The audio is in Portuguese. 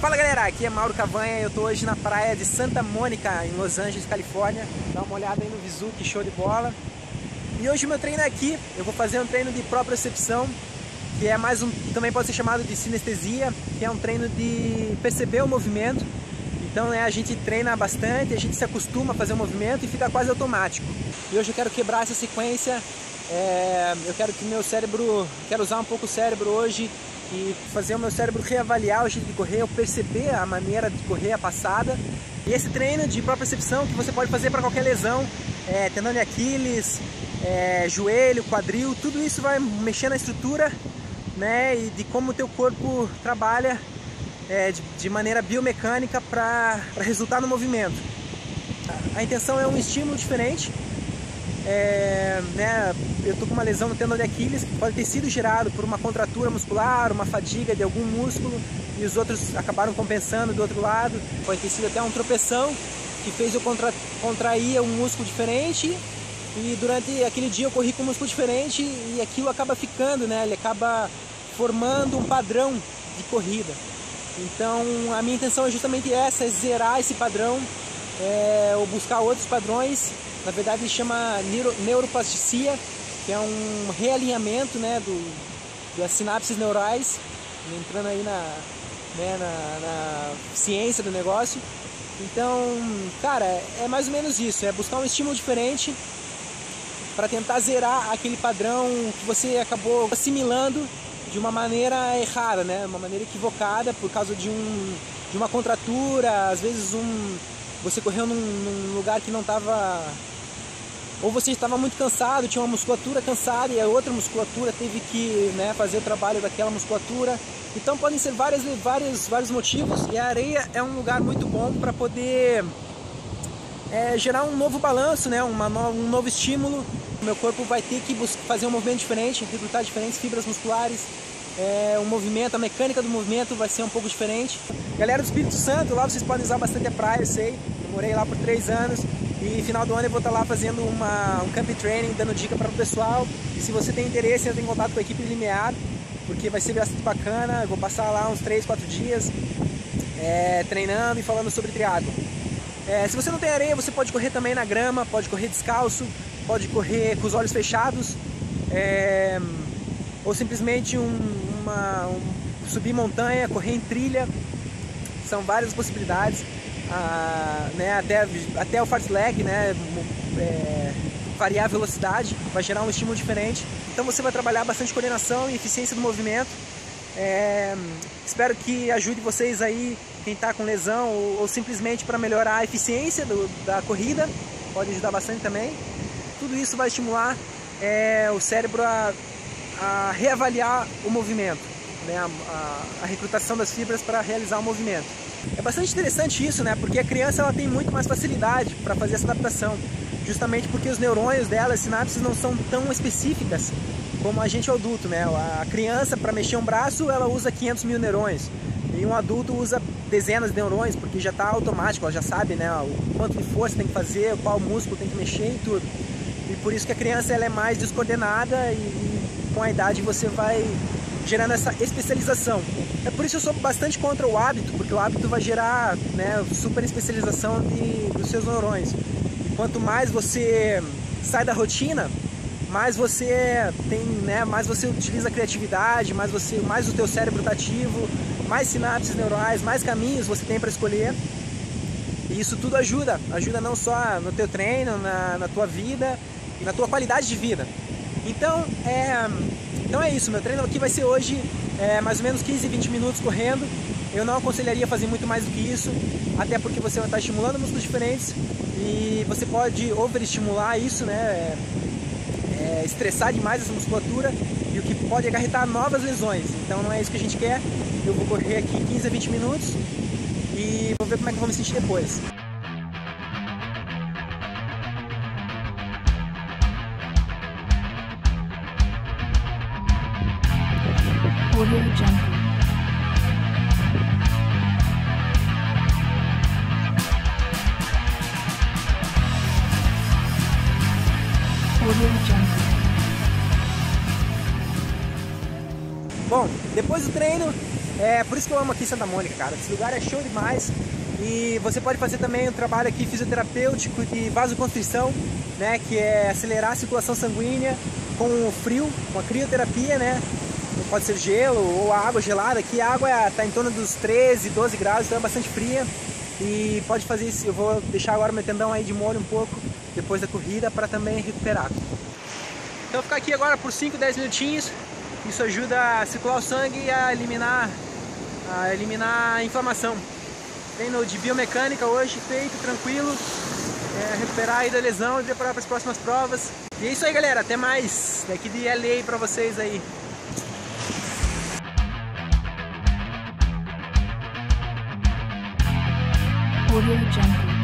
Fala galera, aqui é Mauro Cavanha, eu tô hoje na praia de Santa Mônica, em Los Angeles, Califórnia. Dá uma olhada aí no visu, que show de bola. E hoje o meu treino é aqui, eu vou fazer um treino de propriocepção, que é mais também pode ser chamado de sinestesia, que é um treino de perceber o movimento. Então a gente treina bastante, a gente se acostuma a fazer o movimento e fica quase automático. E hoje eu quero quebrar essa sequência, eu quero que meu cérebro, quero usar um pouco o cérebro hoje e fazer o meu cérebro reavaliar o jeito de correr, eu perceber a maneira de correr, a passada. E esse treino de propriocepção que você pode fazer para qualquer lesão, tendão de Aquiles, joelho, quadril, tudo isso vai mexer na estrutura, né, e de como o teu corpo trabalha de maneira biomecânica para resultar no movimento. A intenção é um estímulo diferente. Eu tô com uma lesão no tendão de Aquiles que pode ter sido gerado por uma contratura muscular, uma fadiga de algum músculo, e os outros acabaram compensando do outro lado. Pode ter sido até um tropeção que fez eu contrair um músculo diferente, e durante aquele dia eu corri com um músculo diferente e aquilo acaba ficando, né? Ele acaba formando um padrão de corrida. Então a minha intenção é justamente essa, é zerar esse padrão, ou buscar outros padrões. Na verdade ele chama neuroplastia, que é um realinhamento, né, das sinapses neurais, entrando aí na ciência do negócio. Então, cara, é mais ou menos isso, é buscar um estímulo diferente para tentar zerar aquele padrão que você acabou assimilando de uma maneira errada, né, uma maneira equivocada por causa de uma contratura. Às vezes você correu num lugar que não estava, ou você estava muito cansado, tinha uma musculatura cansada e a outra musculatura teve que, né, fazer o trabalho daquela musculatura. Então podem ser vários motivos, e a areia é um lugar muito bom para poder gerar um novo balanço, né, um novo estímulo. O meu corpo vai ter que fazer um movimento diferente, recrutar diferentes fibras musculares. O movimento, a mecânica do movimento vai ser um pouco diferente. Galera do Espírito Santo, lá vocês podem usar bastante a praia, eu sei. Eu morei lá por 3 anos. E final do ano eu vou estar lá fazendo um camp training, dando dica para o pessoal. E se você tem interesse, entra em contato com a equipe Limiar, porque vai ser bastante bacana. Eu vou passar lá uns 3, 4 dias treinando e falando sobre triatlo. Se você não tem areia, você pode correr também na grama, pode correr descalço, pode correr com os olhos fechados, ou simplesmente subir montanha, correr em trilha. São várias possibilidades. Até o fartlek, né, variar a velocidade, vai gerar um estímulo diferente. Então você vai trabalhar bastante coordenação e eficiência do movimento. Espero que ajude vocês aí, quem está com lesão, ou simplesmente para melhorar a eficiência da corrida, pode ajudar bastante também. Tudo isso vai estimular o cérebro a reavaliar o movimento, né, a recrutação das fibras para realizar o movimento. É bastante interessante isso, né? Porque a criança ela tem muito mais facilidade para fazer essa adaptação, justamente porque os neurônios dela, as sinapses, não são tão específicas como a gente adulto, né? A criança, para mexer um braço, ela usa 500 mil neurônios, e um adulto usa dezenas de neurônios, porque já está automático, ela já sabe, né, o quanto de força tem que fazer, qual músculo tem que mexer e tudo. E por isso que a criança ela é mais descoordenada, e com a idade você vai gerando essa especialização. É por isso que eu sou bastante contra o hábito, porque o hábito vai gerar, né, super especialização dos seus neurônios. E quanto mais você sai da rotina, mais você tem, né, mais você utiliza a criatividade, mais o teu cérebro está ativo, mais sinapses neurais, mais caminhos você tem para escolher. E isso tudo ajuda não só no teu treino, na tua vida e na tua qualidade de vida. Então é isso, meu treino aqui vai ser hoje mais ou menos 15, 20 minutos correndo. Eu não aconselharia fazer muito mais do que isso, até porque você vai estar estimulando músculos diferentes e você pode overestimular isso, né, estressar demais essa musculatura, e o que pode acarretar novas lesões. Então não é isso que a gente quer. Eu vou correr aqui 15 a 20 minutos e vou ver como é que eu vou me sentir depois. Audio Jungle. Audio Jungle. Bom, depois do treino É por isso que eu amo aqui em Santa Mônica, cara. Esse lugar é show demais. E você pode fazer também um trabalho aqui fisioterapêutico de vasoconstrição, né? Que é acelerar a circulação sanguínea com o frio, com a crioterapia, né? Pode ser gelo ou água gelada. Aqui a água está em torno dos 13, 12 graus, então é bastante fria. E pode fazer isso. Eu vou deixar agora meu tendão aí de molho um pouco depois da corrida para também recuperar. Então eu vou ficar aqui agora por 5, 10 minutinhos. Isso ajuda a circular o sangue e a eliminar a inflamação. Treino de biomecânica hoje, feito, tranquilo. Recuperar aí da lesão e preparar para as próximas provas. E é isso aí, galera. Até mais. Daqui de LA para vocês aí. Audio Jungle.